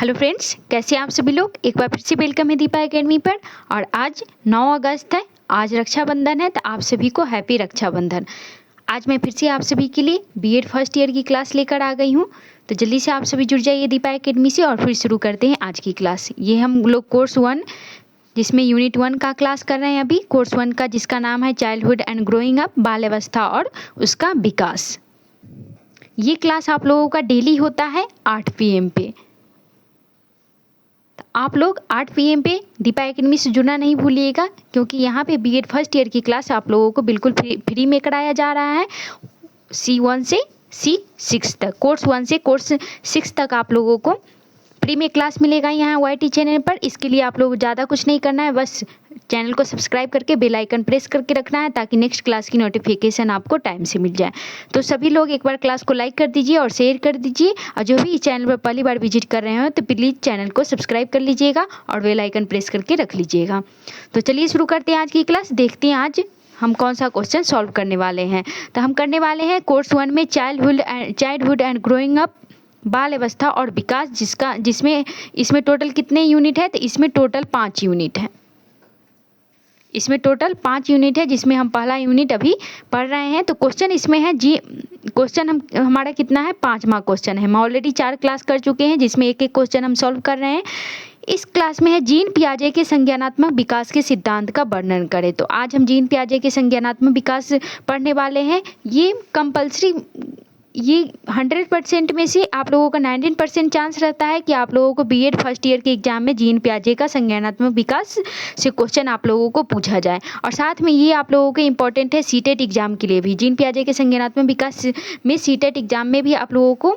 Hello friends, कैसे हैं आप सभी लोग। एक बार फिर से वेलकम है दीपा एकेडमी पर। और आज 9 अगस्त है, आज रक्षाबंधन है, तो आप सभी को हैप्पी रक्षाबंधन। आज मैं फिर से आप सभी के लिए बीएड फर्स्ट ईयर की क्लास लेकर आ गई हूँ। तो जल्दी से आप सभी जुड़ जाइए दीपा एकेडमी से और फिर शुरू करते हैं आज की क्लास। ये हम लोग कोर्स 1 जिसमें यूनिट 1 का क्लास कर रहे हैं अभी, कोर्स 1 का, जिसका नाम है चाइल्डहुड एंड ग्रोइंग अप, बाल अवस्था और उसका विकास। ये क्लास आप लोगों का डेली होता है 8 PM पे। आप लोग 8 PM पे दीपा एकेडमी से जुड़ना नहीं भूलिएगा, क्योंकि यहाँ पे बीएड फर्स्ट ईयर की क्लास आप लोगों को बिल्कुल फ्री में कराया जा रहा है। C1 से C6 तक, कोर्स 1 से कोर्स 6 तक आप लोगों को फ्री में क्लास मिलेगा यहाँ YT चैनल पर। इसके लिए आप लोग ज़्यादा कुछ नहीं करना है, बस चैनल को सब्सक्राइब करके बेल आइकन प्रेस करके रखना है, ताकि नेक्स्ट क्लास की नोटिफिकेशन आपको टाइम से मिल जाए। तो सभी लोग एक बार क्लास को लाइक कर दीजिए और शेयर कर दीजिए, और जो भी इस चैनल पर पहली बार विजिट कर रहे हो तो प्लीज़ चैनल को सब्सक्राइब कर लीजिएगा और बेल आइकन प्रेस करके रख लीजिएगा। तो चलिए शुरू करते हैं आज की क्लास। देखते हैं आज हम कौन सा क्वेश्चन सॉल्व करने वाले हैं। तो हम करने वाले हैं कोर्स 1 में चाइल्डहुड एंड ग्रोइंग अप, बाल अवस्था और विकास, जिसमें इसमें टोटल कितने यूनिट है। तो इसमें टोटल 5 यूनिट है। इसमें टोटल 5 यूनिट है, जिसमें हम पहला यूनिट अभी पढ़ रहे हैं। तो क्वेश्चन इसमें है जी, क्वेश्चन हमारा कितना है, 5वां क्वेश्चन है। हम ऑलरेडी 4 क्लास कर चुके हैं, जिसमें एक एक क्वेश्चन हम सॉल्व कर रहे हैं। इस क्लास में है जीन पियाजे के संज्ञानात्मक विकास के सिद्धांत का वर्णन करें। तो आज हम जीन पियाजे के संज्ञानात्मक विकास पढ़ने वाले हैं। ये कंपल्सरी, ये 100% में से आप लोगों का 19% चांस रहता है कि आप लोगों को बीएड फर्स्ट ईयर के एग्जाम में जीन पियाजे का संज्ञानात्मक विकास से क्वेश्चन आप लोगों को पूछा जाए। और साथ में ये आप लोगों के इंपॉर्टेंट है सीटेट एग्जाम के लिए भी। जीन पियाजे के संज्ञानात्मक विकास में सीटेट एग्जाम में भी आप लोगों को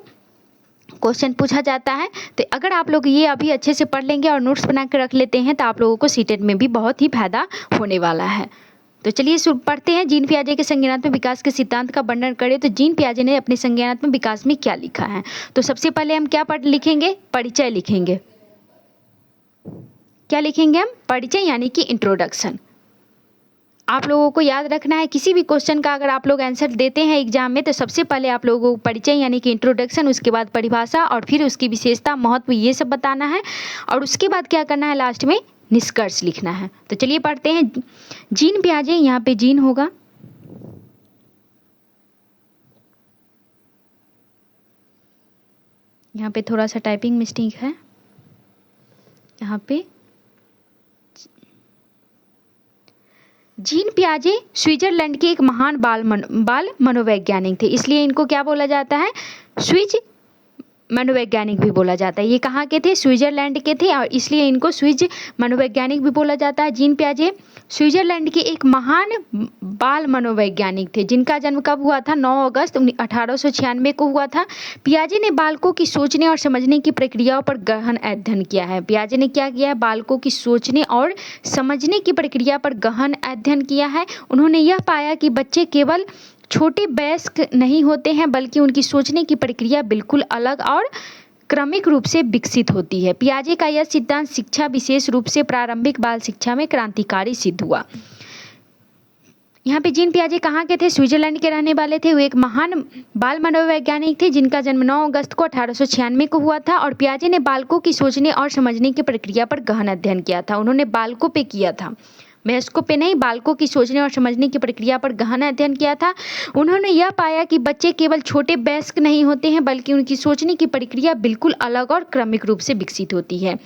क्वेश्चन पूछा जाता है। तो अगर आप लोग ये अभी अच्छे से पढ़ लेंगे और नोट्स बना के रख लेते हैं, तो आप लोगों को सीटेट में भी बहुत ही फायदा होने वाला है। तो चलिए पढ़ते हैं। जीन पियाजे के संज्ञानात्मक विकास के सिद्धांत का वर्णन करें। तो जीन पियाजे ने अपने संज्ञानात्मक विकास में क्या लिखा है। तो सबसे पहले हम क्या लिखेंगे, परिचय लिखेंगे। क्या लिखेंगे हम, परिचय, यानी कि इंट्रोडक्शन। आप लोगों को याद रखना है, किसी भी क्वेश्चन का अगर आप लोग आंसर देते हैं एग्जाम में, तो सबसे पहले आप लोगों को परिचय यानी कि इंट्रोडक्शन, उसके बाद परिभाषा, और फिर उसकी विशेषता, महत्व, ये सब बताना है। और उसके बाद क्या करना है, लास्ट में निष्कर्ष लिखना है। तो चलिए पढ़ते हैं। जीन पियाजे, यहाँ पे जीन होगा, यहाँ पे थोड़ा सा टाइपिंग मिस्टेक है। यहाँ पे जीन पियाजे स्विट्जरलैंड के एक महान बाल मनोवैज्ञानिक थे, इसलिए इनको क्या बोला जाता है, स्विज मनोवैज्ञानिक भी बोला जाता है। ये कहाँ के थे, स्विट्जरलैंड के थे, और इसलिए इनको स्विज मनोवैज्ञानिक भी बोला जाता है। जीन पियाजे स्विट्जरलैंड के एक महान बाल मनोवैज्ञानिक थे, जिनका जन्म कब हुआ था, 9 अगस्त 1896 को हुआ था। पियाजे ने बालकों की सोचने और समझने की प्रक्रियाओं पर गहन अध्ययन किया है। पियाजे ने क्या किया है, बालकों की सोचने और समझने की प्रक्रिया पर गहन अध्ययन किया है। उन्होंने यह पाया कि बच्चे केवल छोटे वयस्क नहीं होते हैं, बल्कि उनकी सोचने की प्रक्रिया बिल्कुल अलग और क्रमिक रूप से विकसित होती है। पियाजे का यह सिद्धांत शिक्षा, विशेष रूप से प्रारंभिक बाल शिक्षा में क्रांतिकारी सिद्ध हुआ। यहाँ पे जीन पियाजे कहाँ के थे, स्विट्जरलैंड के रहने वाले थे। वो एक महान बाल मनोवैज्ञानिक थे, जिनका जन्म 9 अगस्त को 1896 को हुआ था। और पियाजे ने बालकों की सोचने और समझने की प्रक्रिया पर गहन अध्ययन किया था। उन्होंने बालकों पे किया था, वयस्कों पे नहीं, बालकों की सोचने और समझने की प्रक्रिया पर गहन अध्ययन किया था। उन्होंने यह पाया कि बच्चे केवल छोटे वयस्क नहीं होते हैं, बल्कि उनकी सोचने की प्रक्रिया बिल्कुल अलग और क्रमिक रूप से विकसित होती है।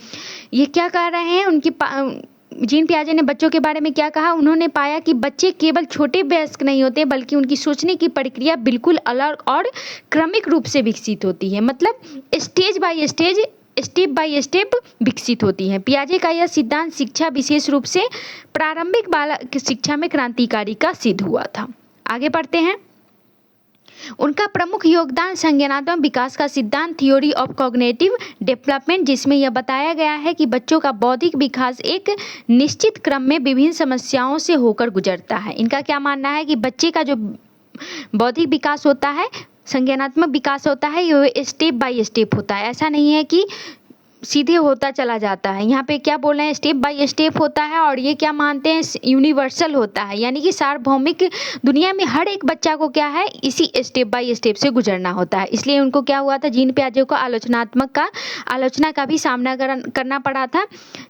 ये क्या कह रहे हैं, जीन पियाजे ने बच्चों के बारे में क्या कहा, उन्होंने पाया कि बच्चे केवल छोटे वयस्क नहीं होते, बल्कि उनकी सोचने की प्रक्रिया बिल्कुल अलग और क्रमिक रूप से विकसित होती है। मतलब stage by stage, step by step विकसित होती है। पियाजे का यह सिद्धांत शिक्षा, विशेष रूप से प्रारंभिक बाल शिक्षा में क्रांतिकारी का सिद्ध हुआ था। आगे पढ़ते हैं। उनका प्रमुख योगदान संज्ञानात्मक विकास का सिद्धांत, थ्योरी ऑफ कॉग्निटिव डेवलपमेंट, जिसमें यह बताया गया है कि बच्चों का बौद्धिक विकास एक निश्चित क्रम में विभिन्न समस्याओं से होकर गुजरता है। इनका क्या मानना है कि बच्चे का जो बौद्धिक विकास होता है, संज्ञानात्मक विकास होता है, ये स्टेप बाय स्टेप होता है। ऐसा नहीं है कि सीधे होता चला जाता है। यहाँ पे क्या बोल रहे हैं, स्टेप बाय स्टेप होता है और ये क्या मानते हैं, यूनिवर्सल होता है, यानी कि सार्वभौमिक दुनिया में हर एक बच्चा को क्या है इसी स्टेप बाय स्टेप से गुजरना होता है। इसलिए उनको क्या हुआ था, जीन पियाजे को आलोचना का भी सामना करना पड़ा था,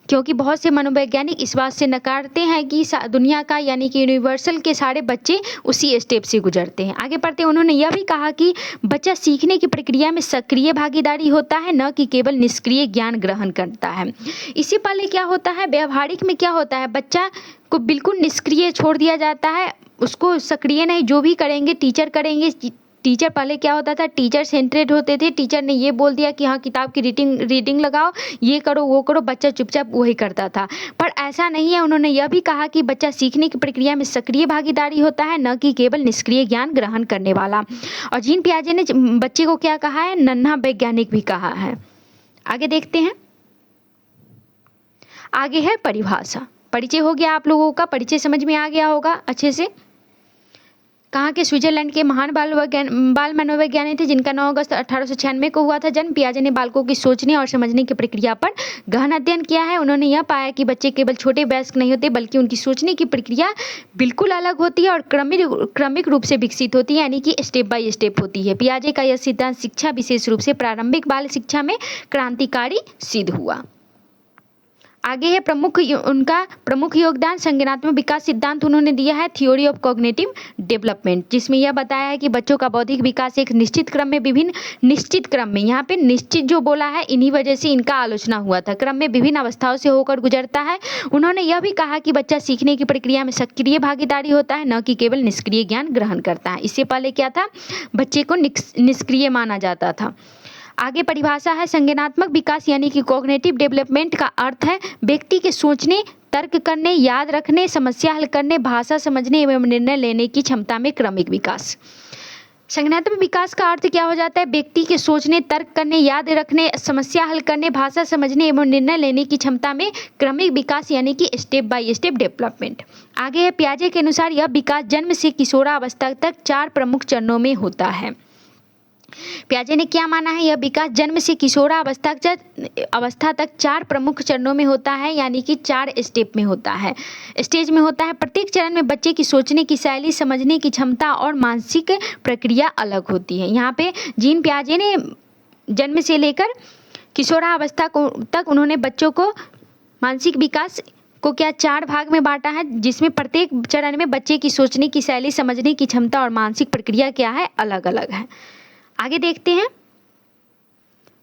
क्योंकि बहुत से मनोवैज्ञानिक इस बात से नकारते हैं कि दुनिया का यानी कि यूनिवर्सल के सारे बच्चे उसी स्टेप से गुजरते हैं। आगे पढ़ते उन्होंने यह भी कहा कि बच्चा सीखने की प्रक्रिया में सक्रिय भागीदारी होता है, न कि केवल निष्क्रिय ज्ञान ग्रहण करता है। इससे पहले क्या होता है, व्यवहारिक में क्या होता है, बच्चा को बिल्कुल निष्क्रिय छोड़ दिया जाता है, उसको सक्रिय नहीं, जो भी करेंगे टीचर करेंगे। टीचर पहले क्या होता था, टीचर सेंट्रेड होते थे, टीचर ने ये बोल दिया कि हाँ किताब की रीडिंग लगाओ, ये करो वो करो, बच्चा चुपचाप वही करता था। पर ऐसा नहीं है, उन्होंने यह भी कहा कि बच्चा सीखने की प्रक्रिया में सक्रिय भागीदारी होता है, न कि केवल निष्क्रिय ज्ञान ग्रहण करने वाला। और जीन पियाजे ने बच्चे को क्या कहा है, नन्हा वैज्ञानिक भी कहा है। आगे देखते हैं, आगे है परिभाषा। परिचय हो गया आप लोगों का, परिचय समझ में आ गया होगा अच्छे से। कहाँ के, स्विट्जरलैंड के महान बाल मनोवैज्ञानिक थे जिनका 9 अगस्त 1896 को हुआ था जन्म। पियाजे ने बालकों की सोचने और समझने की प्रक्रिया पर गहन अध्ययन किया है। उन्होंने यह पाया कि बच्चे केवल छोटे वयस्क नहीं होते, बल्कि उनकी सोचने की प्रक्रिया बिल्कुल अलग होती है और क्रमिक रूप से विकसित होती है, यानी कि स्टेप बाय स्टेप होती है। पियाजे का यह सिद्धांत शिक्षा, विशेष रूप से प्रारंभिक बाल शिक्षा में क्रांतिकारी सिद्ध हुआ। आगे है उनका प्रमुख योगदान संज्ञानात्मक विकास सिद्धांत उन्होंने दिया है, थ्योरी ऑफ कॉग्निटिव डेवलपमेंट, जिसमें यह बताया है कि बच्चों का बौद्धिक विकास एक निश्चित क्रम में यहाँ पे निश्चित जो बोला है, इन्हीं वजह से इनका आलोचना हुआ था, क्रम में विभिन्न अवस्थाओं से होकर गुजरता है। उन्होंने यह भी कहा कि बच्चा सीखने की प्रक्रिया में सक्रिय भागीदारी होता है, न कि केवल निष्क्रिय ज्ञान ग्रहण करता है। इससे पहले क्या था, बच्चे को निष्क्रिय माना जाता था। आगे परिभाषा है, संज्ञानात्मक विकास यानी कि कॉग्निटिव डेवलपमेंट का अर्थ है व्यक्ति के सोचने, तर्क करने, याद रखने, समस्या हल करने, भाषा समझने एवं निर्णय लेने की क्षमता में क्रमिक विकास। संज्ञानात्मक विकास का अर्थ क्या हो जाता है, व्यक्ति के सोचने, तर्क करने, याद रखने, समस्या हल करने, भाषा समझने एवं निर्णय लेने की क्षमता में क्रमिक विकास यानी कि स्टेप बाय स्टेप डेवलपमेंट। आगे है, पियाजे के अनुसार यह विकास जन्म से किशोरावस्था तक 4 प्रमुख चरणों में होता है। पियाजे ने क्या माना है, यह विकास जन्म से किशोरावस्था तक 4 प्रमुख चरणों में होता है, यानी कि 4 स्टेज में होता है। प्रत्येक चरण में बच्चे की सोचने की शैली, समझने की क्षमता और मानसिक प्रक्रिया अलग होती है। यहाँ पे जीन पियाजे ने जन्म से लेकर किशोरावस्था तक उन्होंने बच्चों को मानसिक विकास को क्या 4 भाग में बांटा है, जिसमें प्रत्येक चरण में बच्चे की सोचने की शैली, समझने की क्षमता और मानसिक प्रक्रिया क्या है, अलग अलग है। आगे देखते हैं,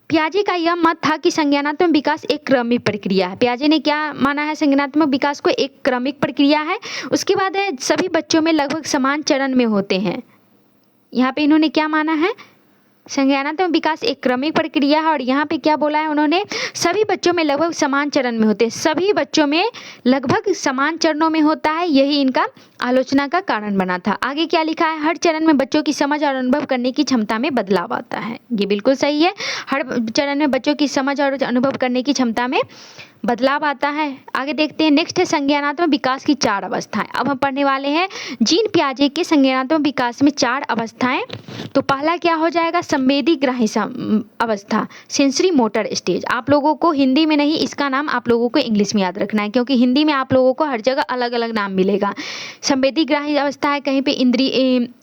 पियाजे का यह मत था कि संज्ञानात्मक विकास एक क्रमिक प्रक्रिया है। पियाजे ने क्या माना है, संज्ञानात्मक विकास को एक क्रमिक प्रक्रिया है। उसके बाद है, सभी बच्चों में लगभग समान चरण में होते हैं। यहाँ पे इन्होंने क्या माना है, संज्ञानात्मक विकास एक क्रमिक प्रक्रिया है। और यहाँ पे क्या बोला है उन्होंने, सभी बच्चों में लगभग समान चरण में होते हैं, सभी बच्चों में लगभग समान चरणों में होता है, यही इनका आलोचना का कारण बना था। आगे क्या लिखा है, हर चरण में बच्चों की समझ और अनुभव करने की क्षमता में बदलाव आता है। ये बिल्कुल सही है, हर चरण में बच्चों की समझ और अनुभव करने की क्षमता में बदलाव आता है। आगे देखते हैं, नेक्स्ट है संज्ञानात्मक विकास की 4 अवस्थाएं। अब हम पढ़ने वाले हैं जीन पियाजे के संज्ञानात्मक विकास में 4 अवस्थाएं। तो पहला क्या हो जाएगा, संवेदी ग्राही अवस्था, सेंसरी मोटर स्टेज। आप लोगों को हिंदी में नहीं, इसका नाम आप लोगों को इंग्लिश में याद रखना है, क्योंकि हिंदी में आप लोगों को हर जगह अलग अलग नाम मिलेगा। संवेदी ग्राही अवस्था है, कहीं पे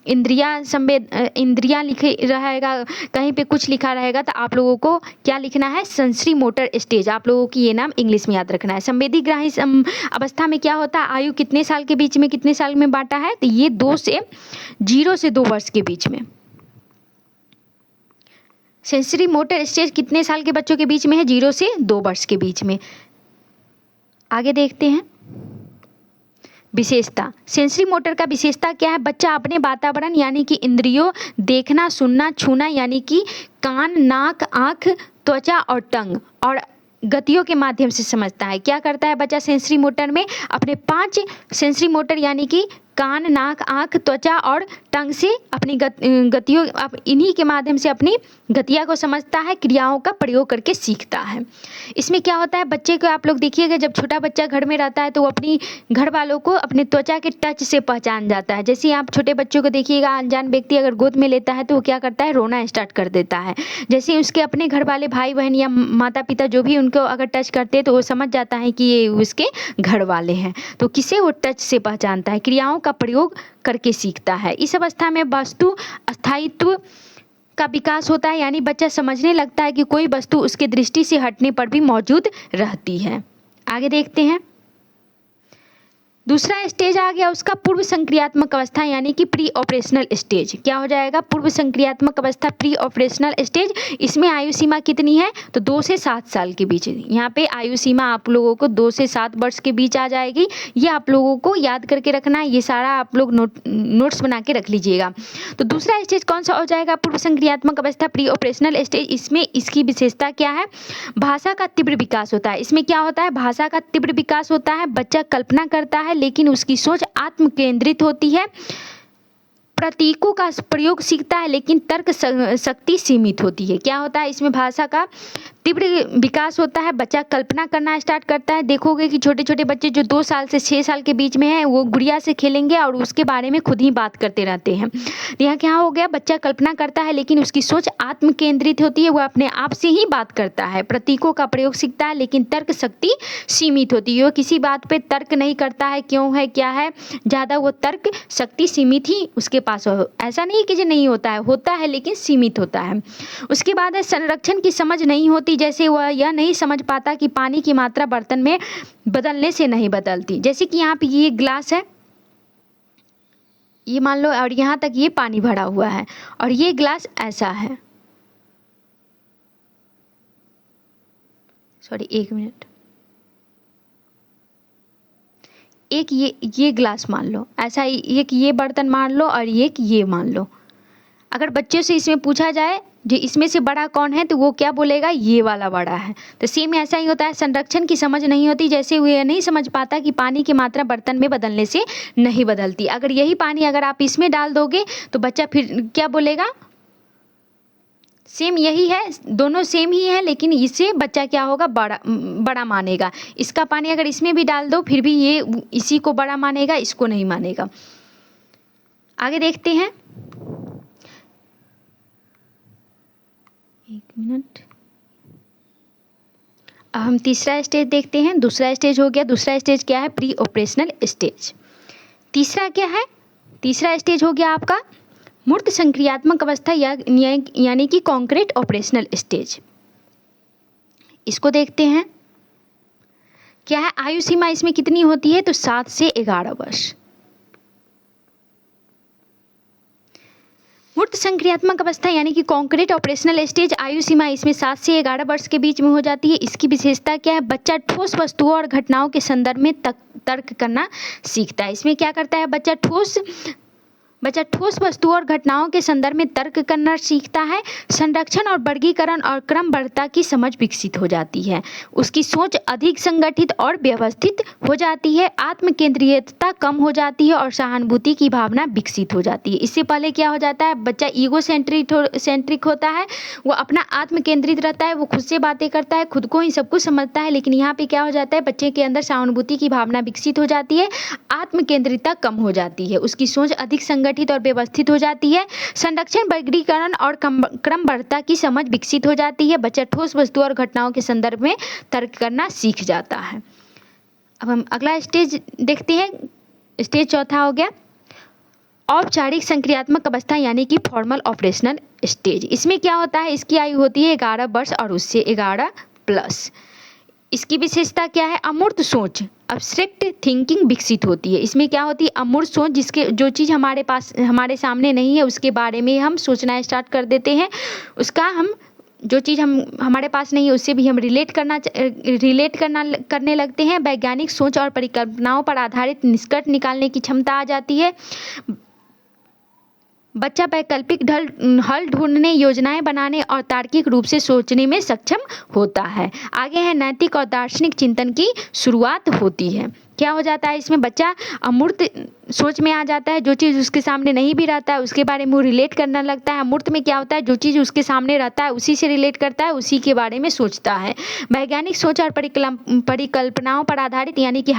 इंद्रिया लिखे रहेगा, कहीं पे कुछ लिखा रहेगा, तो आप लोगों को क्या लिखना है, सेंसरी मोटर स्टेज, आप लोगों की ये नाम इंग्लिश में याद रखना है। संवेदी ग्राही अवस्था में क्या होता है, आयु कितने साल के बीच में, कितने साल में बांटा है, तो ये 0 से 2 वर्ष के बीच में। सेंसरी मोटर स्टेज कितने साल के बच्चों के बीच में है, 0 से 2 वर्ष के बीच में। आगे देखते हैं, विशेषता, सेंसरी मोटर का विशेषता क्या है, बच्चा अपने वातावरण यानी कि इंद्रियों, देखना, सुनना, छूना यानी कि कान, नाक, आँख, त्वचा और टंग और गतियों के माध्यम से समझता है। क्या करता है बच्चा सेंसरी मोटर में, अपने 5 सेंसरी मोटर यानी कि कान, नाक, आँख, त्वचा और टंग से अपनी गतियों इन्हीं के माध्यम से अपनी गतियाँ को समझता है, क्रियाओं का प्रयोग करके सीखता है। इसमें क्या होता है, बच्चे को आप लोग देखिएगा, जब छोटा बच्चा घर में रहता है तो वो अपनी घर वालों को अपने त्वचा के टच से पहचान जाता है। जैसे आप छोटे बच्चों को देखिएगा, अनजान व्यक्ति अगर गोद में लेता है तो वो क्या करता है, रोना स्टार्ट कर देता है। जैसे उसके अपने घर वाले भाई बहन या माता पिता जो भी उनको अगर टच करते हैं तो वो समझ जाता है कि ये उसके घर वाले हैं। तो किसे वो टच से पहचानता है, क्रियाओं का प्रयोग करके सीखता है। इस अवस्था में वस्तु स्थायित्व का विकास होता है, यानी बच्चा समझने लगता है कि कोई वस्तु उसके दृष्टि से हटने पर भी मौजूद रहती है। आगे देखते हैं, दूसरा स्टेज आ गया उसका पूर्व संक्रियात्मक अवस्था यानी कि प्री ऑपरेशनल स्टेज। क्या हो जाएगा, पूर्व संक्रियात्मक अवस्था, प्री ऑपरेशनल स्टेज। इसमें आयु सीमा कितनी है, तो 2 से 7 साल के बीच। यहाँ पे आयु सीमा आप लोगों को 2 से 7 वर्ष के बीच आ जाएगी। ये आप लोगों को याद करके रखना है, ये सारा आप लोग नोट्स बना के रख लीजिएगा। तो दूसरा स्टेज कौन सा हो जाएगा, पूर्व संक्रियात्मक अवस्था, प्री ऑपरेशनल स्टेज। इसमें इसकी विशेषता क्या है, भाषा का तीव्र विकास होता है। इसमें क्या होता है, भाषा का तीव्र विकास होता है। बच्चा कल्पना करता है लेकिन उसकी सोच आत्म केंद्रित होती है। प्रतीकों का प्रयोग सीखता है लेकिन तर्क शक्ति सीमित होती है। क्या होता है, इसमें भाषा का तीव्र विकास होता है। बच्चा कल्पना करना स्टार्ट करता है। देखोगे कि छोटे छोटे बच्चे जो 2 साल से 6 साल के बीच में हैं वो गुड़िया से खेलेंगे और उसके बारे में खुद ही बात करते रहते हैं। यहाँ क्या हो गया, बच्चा कल्पना करता है लेकिन उसकी सोच आत्म केंद्रित होती है, वो अपने आप से ही बात करता है। प्रतीकों का प्रयोग सीखता है लेकिन तर्क शक्ति सीमित होती है। वो किसी बात पे तर्क नहीं करता है, क्यों है क्या है, ज़्यादा वो तर्क शक्ति सीमित ही उसके पास हो। ऐसा नहीं कि जो नहीं होता है लेकिन सीमित होता है। उसके बाद है संरक्षण की समझ नहीं होती। जैसे वह यह नहीं समझ पाता कि पानी की मात्रा बर्तन में बदलने से नहीं बदलती। जैसे कि यहाँ पे ये ग्लास है, ये मान लो, और यहाँ तक ये पानी भरा हुआ है और ये ग्लास ऐसा है। Sorry, 1 minute. एक ये ग्लास मान लो ऐसा, एक ये बर्तन मान लो और एक ये मान लो। अगर बच्चों से इसमें पूछा जाए जो इसमें से बड़ा कौन है तो वो क्या बोलेगा, ये वाला बड़ा है। तो सेम ऐसा ही होता है, संरक्षण की समझ नहीं होती। जैसे वो ये नहीं समझ पाता कि पानी की मात्रा बर्तन में बदलने से नहीं बदलती। अगर यही पानी अगर आप इसमें डाल दोगे तो बच्चा फिर क्या बोलेगा, सेम यही है, दोनों सेम ही है, लेकिन इससे बच्चा क्या होगा, बड़ा मानेगा। इसका पानी अगर इसमें भी डाल दो फिर भी ये इसी को बड़ा मानेगा, इसको नहीं मानेगा। आगे देखते हैं, 1 मिनट। अब हम तीसरा स्टेज देखते हैं। दूसरा स्टेज हो गया, दूसरा स्टेज क्या है, प्री ऑपरेशनल स्टेज। तीसरा क्या है, तीसरा स्टेज हो गया आपका मूर्त संक्रियात्मक अवस्था यानी कि कॉन्क्रीट ऑपरेशनल स्टेज। इसको देखते हैं क्या है, आयु सीमा इसमें कितनी होती है, तो 7 से 11 वर्ष। मूर्त संक्रियात्मक अवस्था यानी कि कॉन्क्रीट ऑपरेशनल स्टेज, आयु सीमा इसमें 7 से 11 वर्ष के बीच में हो जाती है। इसकी विशेषता क्या है, बच्चा ठोस वस्तुओं और घटनाओं के संदर्भ में तर्क करना सीखता है। इसमें क्या करता है, बच्चा ठोस वस्तुओं और घटनाओं के संदर्भ में तर्क करना सीखता है। संरक्षण और वर्गीकरण और क्रमबद्धता की समझ विकसित हो जाती है। उसकी सोच अधिक संगठित और व्यवस्थित हो जाती है। आत्म केंद्रितता कम हो जाती है और सहानुभूति की भावना विकसित हो जाती है। इससे पहले क्या हो जाता है, बच्चा ईगो सेंट्रिक होता है, वो अपना आत्म केंद्रित रहता है, वो खुद से बातें करता है, खुद को ही सब कुछ समझता है। लेकिन यहाँ पे क्या हो जाता है, बच्चे के अंदर सहानुभूति की भावना विकसित हो जाती है, आत्म केंद्रितता कम हो जाती है, उसकी सोच अधिक संगठित और व्यवस्थित हो जाती है। संरक्षण, वर्गीकरण और क्रमबद्धता की समझ विकसित हो जाती है। बच्चा ठोस वस्तुओं और घटनाओं के संदर्भ में तर्क करना सीख जाता है। अब हम अगला स्टेज देखते हैं, स्टेज चौथा हो गया औपचारिक संक्रियात्मक अवस्था यानी कि फॉर्मल ऑपरेशनल स्टेज। इसमें क्या होता है, इसकी आयु होती है 11 वर्ष और उससे 11 प्लस। इसकी विशेषता क्या है, अमूर्त सोच, अब्स्ट्रैक्ट थिंकिंग विकसित होती है। इसमें क्या होती है, अमूर्त सोच, जिसके जो चीज़ हमारे सामने नहीं है उसके बारे में हम सोचना स्टार्ट कर देते हैं। उसका हम जो चीज़ हमारे पास नहीं है उससे भी हम रिलेट करने लगते हैं। वैज्ञानिक सोच और परिकल्पनाओं पर आधारित निष्कर्ष निकालने की क्षमता आ जाती है। बच्चा वैकल्पिक हल ढूंढने, योजनाएं बनाने और तार्किक रूप से सोचने में सक्षम होता है। आगे है नैतिक और दार्शनिक चिंतन की शुरुआत होती है। क्या हो जाता है इसमें, बच्चा अमूर्त सोच में आ जाता है, जो चीज़ उसके सामने नहीं भी रहता है उसके बारे में वो रिलेट करने लगता है। अमूर्त में क्या होता है, जो चीज़ उसके सामने रहता है उसी से रिलेट करता है, उसी के बारे में सोचता है। वैज्ञानिक सोच और परिकल्पनाओं पर आधारित यानी कि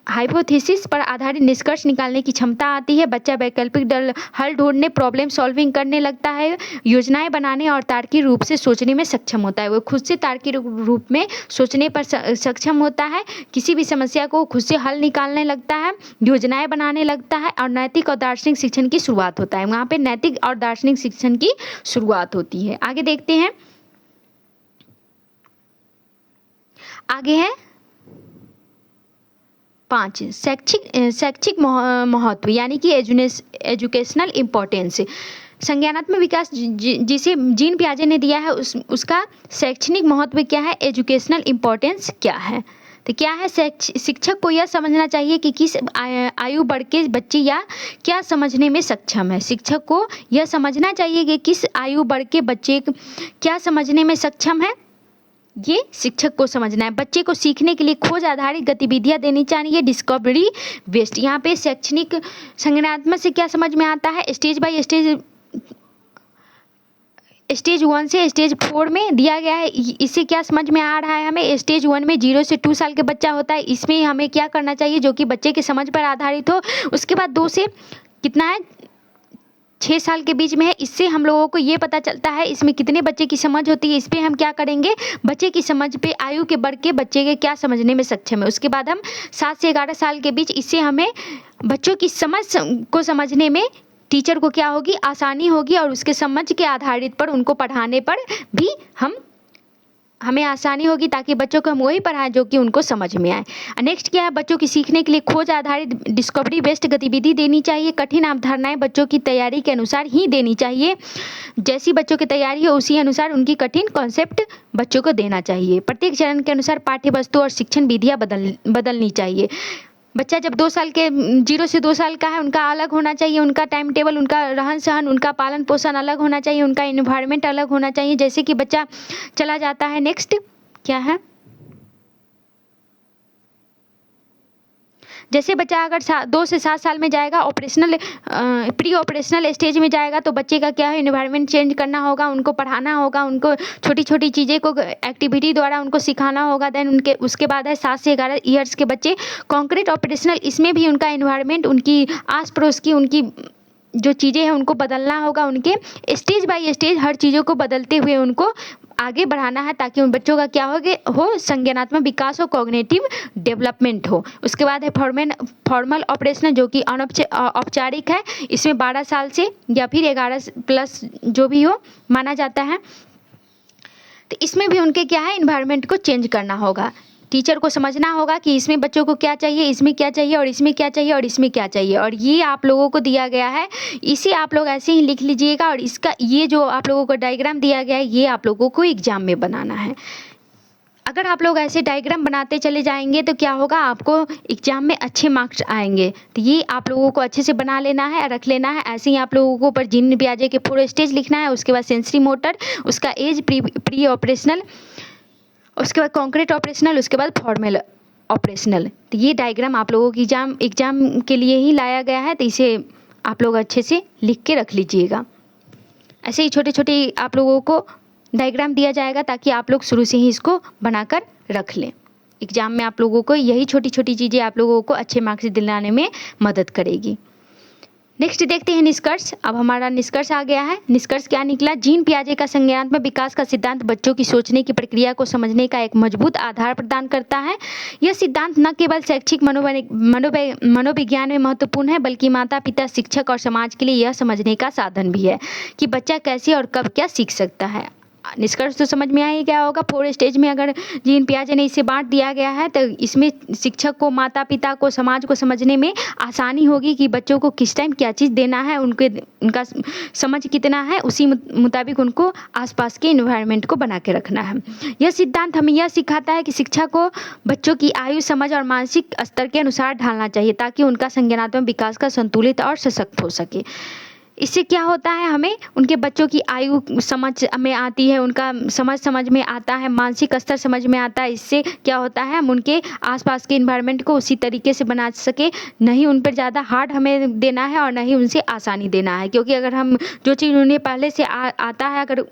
हाइपोथेसिस पर आधारित निष्कर्ष निकालने की क्षमता आती है। बच्चा वैकल्पिक हल ढूंढने, प्रॉब्लम सॉल्विंग करने लगता है, योजनाएं बनाने और तार्किक रूप से सोचने में सक्षम होता है। वो खुद से तार्किक रूप में सोचने पर सक्षम होता है, किसी भी समस्या को खुद से हल निकालने लगता है, योजनाएं बनाने लगता है और नैतिक और दार्शनिक शिक्षण की शुरुआत होता है। वहाँ पे नैतिक और दार्शनिक शिक्षण की शुरुआत होती है। आगे देखते हैं, आगे है 5 शैक्षिक महत्व यानी कि एजुकेशनल इम्पोर्टेंस। संज्ञानात्मक विकास जिसे जीन पियाजे ने दिया है उसका शैक्षणिक महत्व क्या है, एजुकेशनल इम्पोर्टेंस क्या है। तो क्या है, शिक्षक को यह समझना चाहिए कि किस आयु वर्ग के बच्चे या क्या समझने में सक्षम है। शिक्षक को यह समझना चाहिए कि किस आयु वर्ग के बच्चे क्या समझने में सक्षम है, ये शिक्षक को समझना है। बच्चे को सीखने के लिए खोज आधारित गतिविधियां देनी चाहिए, डिस्कवरी बेस्ड। यहाँ पे शैक्षणिक संज्ञानात्मक से क्या समझ में आता है, स्टेज बाय स्टेज 1 से स्टेज 4 में दिया गया है। इससे क्या समझ में आ रहा है हमें, स्टेज 1 में 0 से 2 साल के बच्चा होता है, इसमें हमें क्या करना चाहिए जो कि बच्चे की समझ पर आधारित हो। उसके बाद 2 से कितना है 6 साल के बीच में है, इससे हम लोगों को ये पता चलता है इसमें कितने बच्चे की समझ होती है। इस पर हम क्या करेंगे, बच्चे की समझ पे आयु के वर्ग के बच्चे के क्या समझने में सक्षम है। उसके बाद हम 7 से 11 साल के बीच, इससे हमें बच्चों की समझ को समझने में टीचर को क्या होगी, आसानी होगी और उसके समझ के आधारित पर उनको पढ़ाने पर भी हमें आसानी होगी, ताकि बच्चों को हम वही पढ़ाएं जो कि उनको समझ में आए। नेक्स्ट क्या है, बच्चों की सीखने के लिए खोज आधारित डिस्कवरी बेस्ड गतिविधि देनी चाहिए। कठिन अवधारणाएं बच्चों की तैयारी के अनुसार ही देनी चाहिए। जैसी बच्चों की तैयारी हो उसी अनुसार उनकी कठिन कॉन्सेप्ट बच्चों को देना चाहिए। प्रत्येक चरण के अनुसार पाठ्य वस्तु और शिक्षण विधियाँ बदलनी चाहिए। बच्चा जब 2 साल के 0 से 2 साल का है, उनका अलग होना चाहिए, उनका टाइम टेबल, उनका रहन सहन, उनका पालन पोषण अलग होना चाहिए, उनका इन्वायरमेंट अलग होना चाहिए। जैसे कि बच्चा चला जाता है, नेक्स्ट क्या है, जैसे बच्चा अगर 2 से 7 साल में जाएगा, प्री ऑपरेशनल स्टेज में जाएगा, तो बच्चे का क्या है, इन्वायरमेंट चेंज करना होगा, उनको पढ़ाना होगा, उनको छोटी छोटी चीज़ें को एक्टिविटी द्वारा उनको सिखाना होगा। देन उसके बाद है 7 से 11 ईयर्स के बच्चे कॉन्क्रीट ऑपरेशनल, इसमें भी उनका इन्वायरमेंट, उनकी आस पड़ोस की उनकी जो चीज़ें हैं उनको बदलना होगा। उनके स्टेज बाय स्टेज हर चीज़ों को बदलते हुए उनको आगे बढ़ाना है, ताकि उन बच्चों का क्या हो संज्ञानात्मक विकास हो, कॉग्निटिव डेवलपमेंट हो। उसके बाद है फॉर्मल ऑपरेशनल, जो कि औपचारिक है, इसमें 12 साल से या फिर 11 प्लस जो भी हो माना जाता है। तो इसमें भी उनके क्या है, इन्वायरमेंट को चेंज करना होगा। टीचर को समझना होगा कि इसमें बच्चों को क्या चाहिए, इसमें क्या चाहिए और इसमें क्या चाहिए और इसमें क्या चाहिए, और ये आप लोगों को दिया गया है, इसे आप लोग ऐसे ही लिख लीजिएगा। और इसका ये जो आप लोगों को डायग्राम दिया गया है, ये आप लोगों को एग्जाम में बनाना है। अगर आप लोग ऐसे डायग्राम बनाते चले जाएंगे तो क्या होगा, आपको एग्जाम में अच्छे मार्क्स आएंगे। तो ये आप लोगों को अच्छे से बना लेना है, रख लेना है। ऐसे ही आप लोगों को ऊपर जीन पियाजे के 4 स्टेज लिखना है, उसके बाद सेंसरी मोटर, उसका एज, प्री ऑपरेशनल, उसके बाद कॉन्क्रीट ऑपरेशनल, उसके बाद फॉर्मल ऑपरेशनल। तो ये डायग्राम आप लोगों की एग्जाम के लिए ही लाया गया है, तो इसे आप लोग अच्छे से लिख के रख लीजिएगा। ऐसे ही छोटे छोटे आप लोगों को डायग्राम दिया जाएगा, ताकि आप लोग शुरू से ही इसको बनाकर रख लें। एग्जाम में आप लोगों को यही छोटी छोटी चीज़ें आप लोगों को अच्छे मार्क्स दिलाने में मदद करेगी। नेक्स्ट देखते हैं निष्कर्ष। अब हमारा निष्कर्ष आ गया है। निष्कर्ष क्या निकला, जीन पियाजे का संज्ञानात्मक विकास का सिद्धांत बच्चों की सोचने की प्रक्रिया को समझने का एक मजबूत आधार प्रदान करता है। यह सिद्धांत न केवल शैक्षिक मनोविज्ञान में महत्वपूर्ण है, बल्कि माता पिता, शिक्षक और समाज के लिए यह समझने का साधन भी है कि बच्चा कैसे और कब क्या सीख सकता है। निष्कर्ष तो समझ में आ ही गया होगा। 4 स्टेज में अगर जीन पियाजे ने इसे बांट दिया गया है तो इसमें शिक्षक को, माता पिता को, समाज को समझने में आसानी होगी कि बच्चों को किस टाइम क्या चीज़ देना है, उनका समझ कितना है, उसी मुताबिक उनको आसपास के इन्वायरमेंट को बना के रखना है। यह सिद्धांत हमें यह सिखाता है कि शिक्षा को बच्चों की आयु, समझ और मानसिक स्तर के अनुसार ढालना चाहिए ताकि उनका संज्ञानात्मक विकास का संतुलित और सशक्त हो सके। इससे क्या होता है, हमें उनके बच्चों की आयु समझ में आती है, उनका समझ में आता है, मानसिक स्तर समझ में आता है। इससे क्या होता है, हम उनके आसपास के इन्वायरमेंट को उसी तरीके से बना सके, नहीं उन पर ज़्यादा हार्ड हमें देना है और नहीं उनसे आसानी देना है। क्योंकि अगर हम जो चीज़ उन्हें पहले से आता है, अगर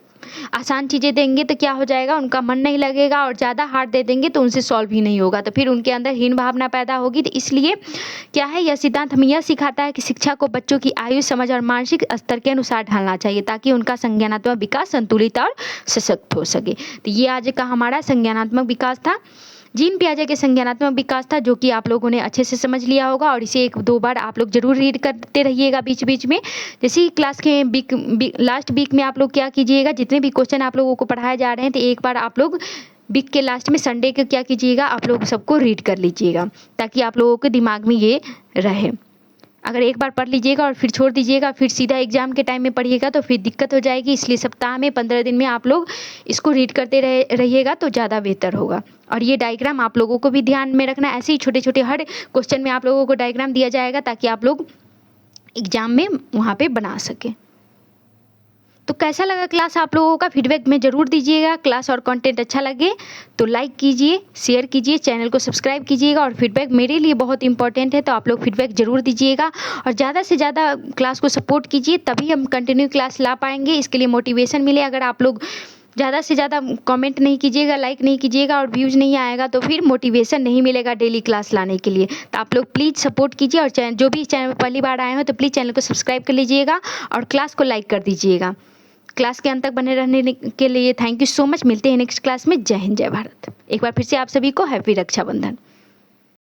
आसान चीज़ें देंगे तो क्या हो जाएगा, उनका मन नहीं लगेगा, और ज़्यादा हार्ड दे देंगे तो उनसे सॉल्व ही नहीं होगा, तो फिर उनके अंदर हीन भावना पैदा होगी। तो इसलिए क्या है, यह सिद्धांत हमें यह सिखाता है कि शिक्षा को बच्चों की आयु, समझ और मानसिक स्तर के अनुसार ढालना चाहिए ताकि उनका संज्ञानात्मक विकास संतुलित और सशक्त हो सके। तो ये आज का हमारा संज्ञानात्मक विकास था, जीन पियाजे के संज्ञानात्मक विकास था, जो कि आप लोगों ने अच्छे से समझ लिया होगा। और इसे 1-2 बार आप लोग जरूर रीड करते रहिएगा बीच बीच में। जैसे ही क्लास के लास्ट वीक में आप लोग क्या कीजिएगा, जितने भी क्वेश्चन आप लोगों को पढ़ाए जा रहे हैं तो एक बार आप लोग वीक के लास्ट में संडे को क्या कीजिएगा, आप लोग सबको रीड कर लीजिएगा ताकि आप लोगों के दिमाग में ये रहे। अगर एक बार पढ़ लीजिएगा और फिर छोड़ दीजिएगा, फिर सीधा एग्जाम के टाइम में पढ़िएगा तो फिर दिक्कत हो जाएगी। इसलिए सप्ताह में 15 दिन में आप लोग इसको रीड करते रहिएगा तो ज़्यादा बेहतर होगा। और ये डायग्राम आप लोगों को भी ध्यान में रखना, ऐसे ही छोटे छोटे हर क्वेश्चन में आप लोगों को डायग्राम दिया जाएगा ताकि आप लोग एग्जाम में वहाँ पे बना सकें। तो कैसा लगा क्लास आप लोगों का, फीडबैक में ज़रूर दीजिएगा। क्लास और कंटेंट अच्छा लगे तो लाइक कीजिए, शेयर कीजिए, चैनल को सब्सक्राइब कीजिएगा। और फीडबैक मेरे लिए बहुत इंपॉर्टेंट है, तो आप लोग फीडबैक ज़रूर दीजिएगा और ज़्यादा से ज़्यादा क्लास को सपोर्ट कीजिए, तभी हम कंटिन्यू क्लास ला पाएंगे। इसके लिए मोटिवेशन मिले। अगर आप लोग ज़्यादा से ज़्यादा कमेंट नहीं कीजिएगा, लाइक नहीं कीजिएगा और व्यूज़ नहीं आएगा तो फिर मोटिवेशन नहीं मिलेगा डेली क्लास लाने के लिए। तो आप लोग प्लीज़ सपोर्ट कीजिए और जो भी चैनल पर पहली बार आए हो तो प्लीज़ चैनल को सब्सक्राइब कर लीजिएगा और क्लास को लाइक कर दीजिएगा। क्लास के अंत तक बने रहने के लिए थैंक यू सो मच। मिलते हैं नेक्स्ट क्लास में। जय हिंद, जय भारत। एक बार फिर से आप सभी को हैप्पी रक्षाबंधन।